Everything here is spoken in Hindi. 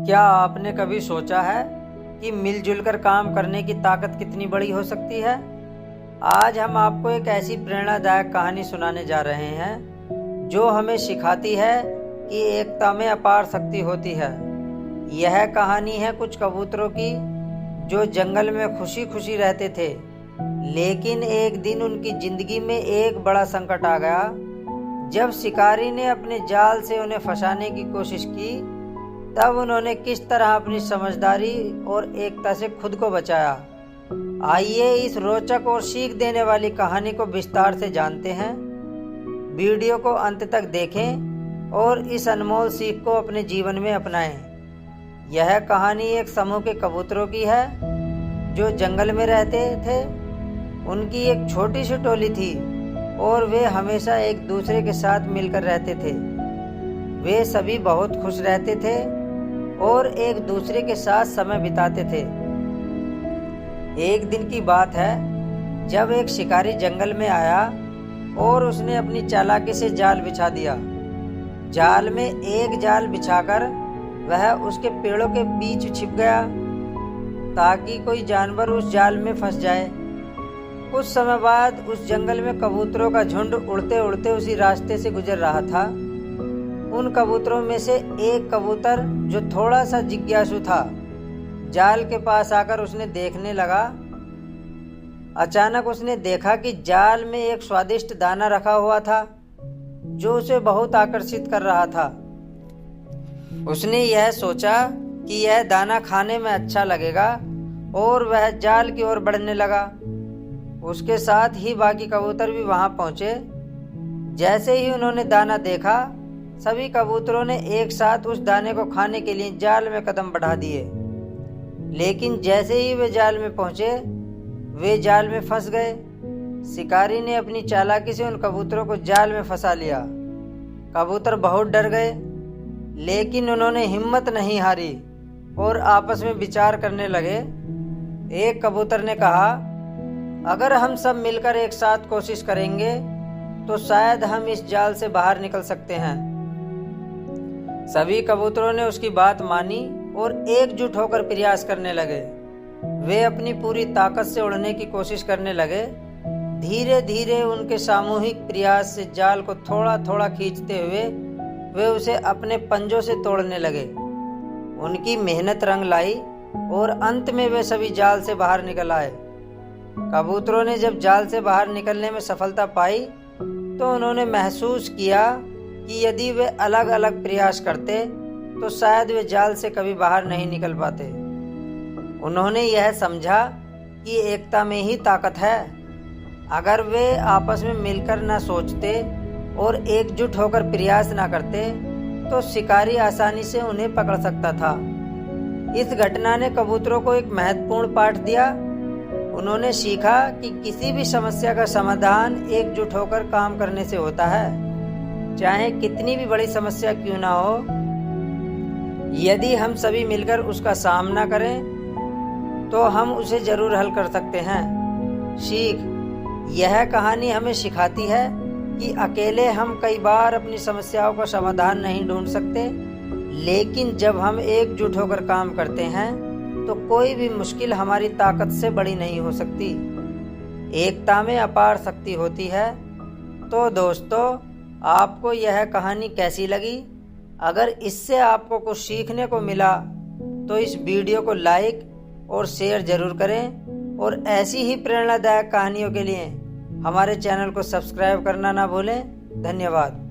क्या आपने कभी सोचा है कि मिलजुल कर काम करने की ताकत कितनी बड़ी हो सकती है? आज हम आपको एक ऐसी प्रेरणादायक कहानी सुनाने जा रहे हैं जो हमें सिखाती है कि एकता में अपार शक्ति होती है। यह कहानी है कुछ कबूतरों की जो जंगल में खुशी खुशी रहते थे, लेकिन एक दिन उनकी जिंदगी में एक बड़ा संकट आ गया। जब शिकारी ने अपने जाल से उन्हें फंसाने की कोशिश की, तब उन्होंने किस तरह अपनी समझदारी और एकता से खुद को बचाया। आइए इस रोचक और सीख देने वाली कहानी को विस्तार से जानते हैं। वीडियो को अंत तक देखें और इस अनमोल सीख को अपने जीवन में अपनाएं। यह कहानी एक समूह के कबूतरों की है जो जंगल में रहते थे। उनकी एक छोटी सी टोली थी और वे हमेशा एक दूसरे के साथ मिलकर रहते थे। वे सभी बहुत खुश रहते थे और एक दूसरे के साथ समय बिताते थे। एक दिन की बात है जब एक शिकारी जंगल में आया और उसने अपनी चालाकी से जाल बिछा दिया। जाल में एक जाल बिछाकर वह उसके पेड़ों के बीच छिप गया ताकि कोई जानवर उस जाल में फंस जाए। कुछ समय बाद उस जंगल में कबूतरों का झुंड उड़ते उड़ते उसी रास्ते से गुजर रहा था। उन कबूतरों में से एक कबूतर जो थोड़ा सा जिज्ञासु था, जाल के पास आकर उसने देखने लगा। अचानक उसने देखा कि जाल में एक स्वादिष्ट दाना रखा हुआ था जो उसे बहुत आकर्षित कर रहा था। उसने यह सोचा कि यह दाना खाने में अच्छा लगेगा और वह जाल की ओर बढ़ने लगा। उसके साथ ही बाकी कबूतर भी वहां पहुंचे। जैसे ही उन्होंने दाना देखा, सभी कबूतरों ने एक साथ उस दाने को खाने के लिए जाल में कदम बढ़ा दिए। लेकिन जैसे ही वे जाल में पहुंचे, वे जाल में फंस गए। शिकारी ने अपनी चालाकी से उन कबूतरों को जाल में फंसा लिया। कबूतर बहुत डर गए, लेकिन उन्होंने हिम्मत नहीं हारी और आपस में विचार करने लगे। एक कबूतर ने कहा, अगर हम सब मिलकर एक साथ कोशिश करेंगे तो शायद हम इस जाल से बाहर निकल सकते हैं। सभी कबूतरों ने उसकी बात मानी और एकजुट होकर प्रयास करने लगे। वे अपनी पूरी ताकत से उड़ने की कोशिश करने लगे। धीरे धीरे उनके सामूहिक प्रयास से जाल को थोड़ा थोड़ा खींचते हुए वे उसे अपने पंजों से तोड़ने लगे। उनकी मेहनत रंग लाई और अंत में वे सभी जाल से बाहर निकल आए। कबूतरों ने जब जाल से बाहर निकलने में सफलता पाई तो उन्होंने महसूस किया कि यदि वे अलग अलग प्रयास करते तो शायद वे जाल से कभी बाहर नहीं निकल पाते। उन्होंने यह समझा कि एकता में ही ताकत है। अगर वे आपस में मिलकर न सोचते और एकजुट होकर प्रयास न करते तो शिकारी आसानी से उन्हें पकड़ सकता था। इस घटना ने कबूतरों को एक महत्वपूर्ण पाठ दिया। उन्होंने सीखा कि किसी भी समस्या का समाधान एकजुट होकर काम करने से होता है, चाहे कितनी भी बड़ी समस्या क्यों ना हो। यदि हम सभी मिलकर उसका सामना करें तो हम उसे जरूर हल कर सकते हैं। सीख, यह कहानी हमें सिखाती है कि अकेले हम कई बार अपनी समस्याओं का समाधान नहीं ढूंढ सकते, लेकिन जब हम एकजुट होकर काम करते हैं तो कोई भी मुश्किल हमारी ताकत से बड़ी नहीं हो सकती। एकता में अपार शक्ति होती है। तो दोस्तों, आपको यह कहानी कैसी लगी? अगर इससे आपको कुछ सीखने को मिला तो इस वीडियो को लाइक और शेयर जरूर करें और ऐसी ही प्रेरणादायक कहानियों के लिए हमारे चैनल को सब्सक्राइब करना ना भूलें। धन्यवाद।